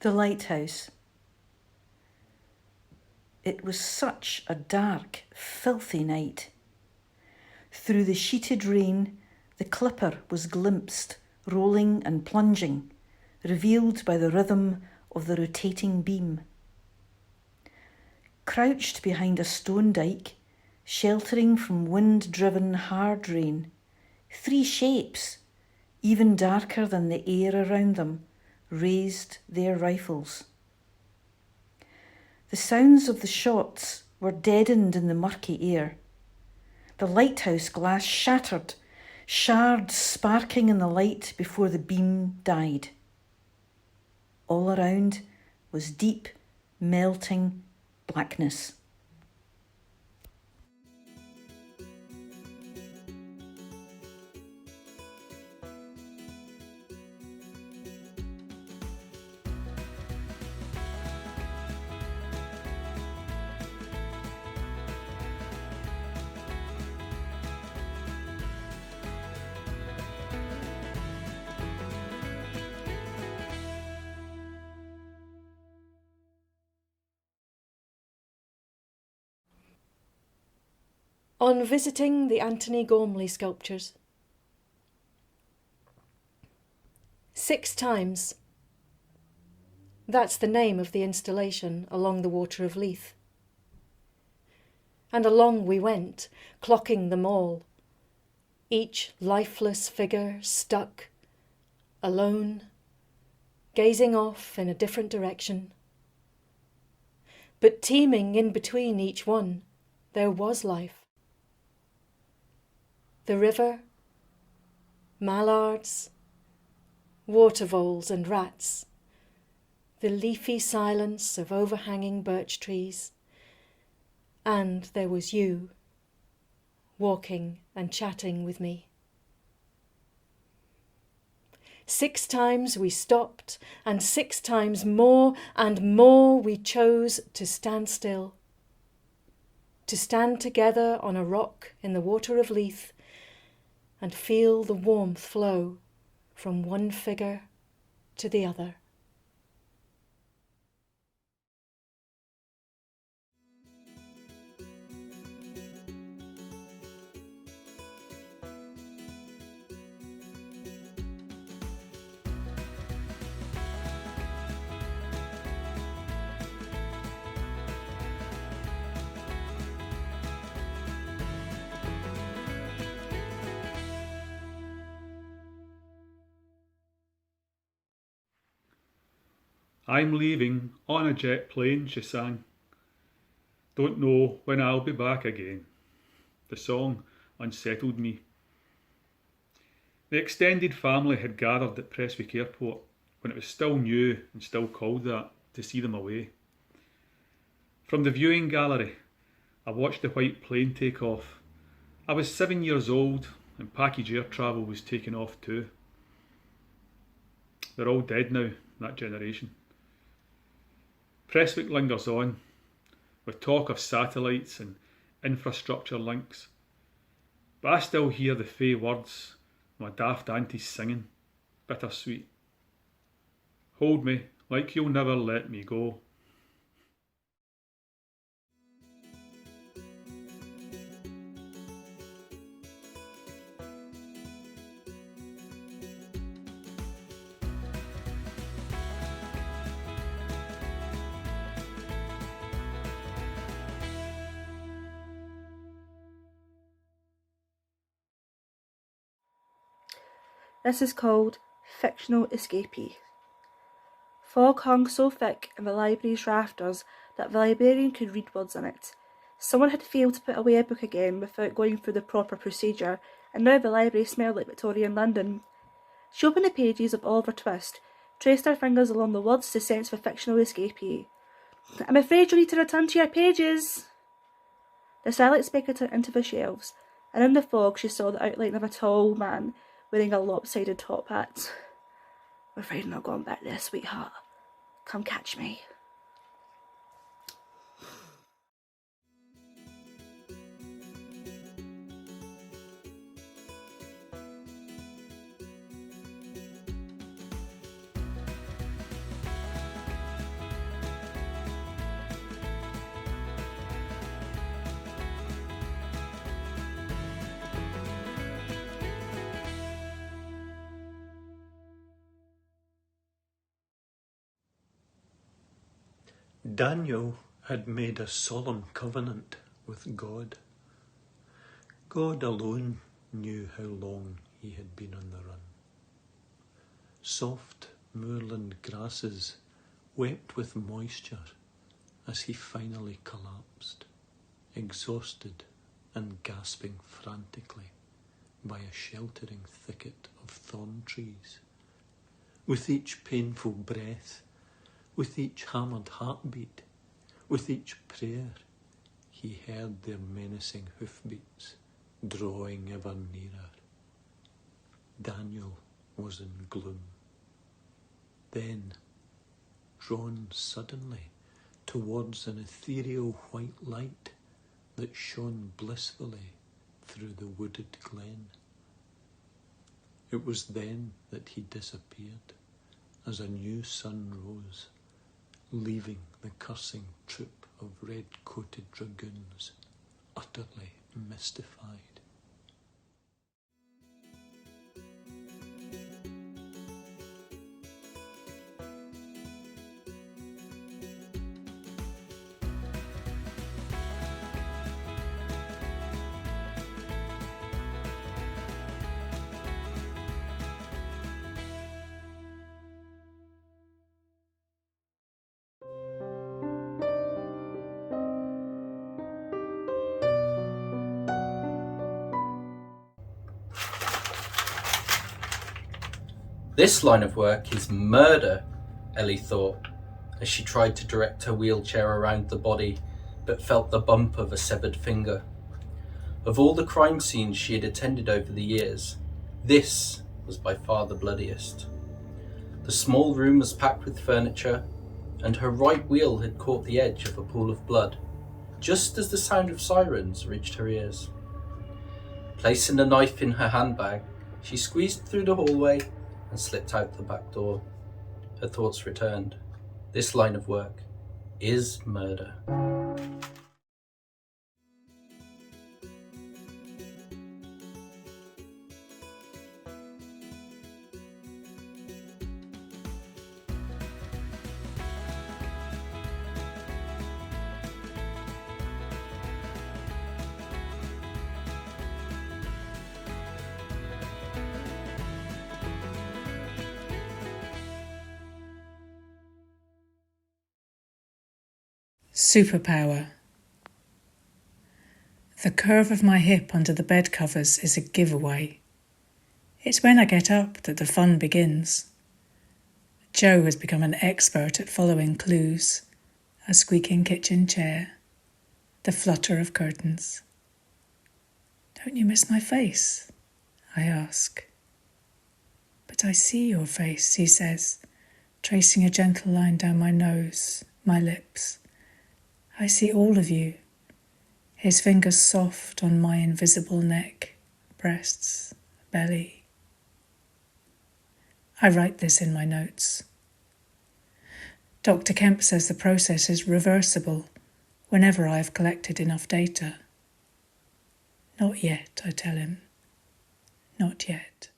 The lighthouse. It was such a dark, filthy night. Through the sheeted rain, the clipper was glimpsed, rolling and plunging, revealed by the rhythm of the rotating beam. Crouched behind a stone dyke, sheltering from wind-driven hard rain, three shapes, even darker than the air around them, raised their rifles. The sounds of the shots were deadened in the murky air. The lighthouse glass shattered, shards sparking in the light before the beam died. All around was deep, melting blackness. On visiting the Anthony Gormley sculptures. 6 times. That's the name of the installation along the Water of Leith. And along we went, clocking them all, each lifeless figure stuck, alone, gazing off in a different direction. But teeming in between each one, there was life. The river, mallards, water voles and rats, the leafy silence of overhanging birch trees, and there was you, walking and chatting with me. 6 times we stopped, and 6 times more and more we chose to stand still, to stand together on a rock in the Water of Leith and feel the warmth flow from one figure to the other. I'm leaving on a jet plane, she sang. Don't know when I'll be back again. The song unsettled me. The extended family had gathered at Prestwick Airport when it was still new and still called that to see them away. From the viewing gallery, I watched the white plane take off. I was 7 years old and package air travel was taking off too. They're all dead now, that generation. Prestwick lingers on, with talk of satellites and infrastructure links. But I still hear the fey words my daft aunties singing, bittersweet. Hold me like you'll never let me go. This is called Fictional Escapee. Fog hung so thick in the library's rafters that the librarian could read words in it. Someone had failed to put away a book again without going through the proper procedure, and now the library smelled like Victorian London. She opened the pages of Oliver Twist, traced her fingers along the words to sense the fictional escapee. I'm afraid you'll need to return to your pages. The silence beckoned her into the shelves, and in the fog she saw the outline of a tall man wearing a lopsided top hat. I'm afraid I'm not going back there, sweetheart. Come catch me. Daniel had made a solemn covenant with God. God alone knew how long he had been on the run. Soft moorland grasses wept with moisture as he finally collapsed, exhausted and gasping frantically by a sheltering thicket of thorn trees. With each painful breath, with each hammered heartbeat, with each prayer, he heard their menacing hoofbeats drawing ever nearer. Daniel was in gloom. Then, drawn suddenly towards an ethereal white light that shone blissfully through the wooded glen. It was then that he disappeared as a new sun rose, leaving the cursing troop of red-coated dragoons utterly mystified. This line of work is murder, Ellie thought, as she tried to direct her wheelchair around the body, but felt the bump of a severed finger. Of all the crime scenes she had attended over the years, this was by far the bloodiest. The small room was packed with furniture, and her right wheel had caught the edge of a pool of blood, just as the sound of sirens reached her ears. Placing the knife in her handbag, she squeezed through the hallway and slipped out the back door. Her thoughts returned. This line of work is murder. Superpower. The curve of my hip under the bed covers is a giveaway. It's when I get up that the fun begins. Joe has become an expert at following clues: a squeaking kitchen chair, the flutter of curtains. Don't you miss my face? I ask. But I see your face, he says, tracing a gentle line down my nose, my lips. I see all of you, his fingers soft on my invisible neck, breasts, belly. I write this in my notes. Dr. Kemp says the process is reversible whenever I have collected enough data. Not yet, I tell him. Not yet.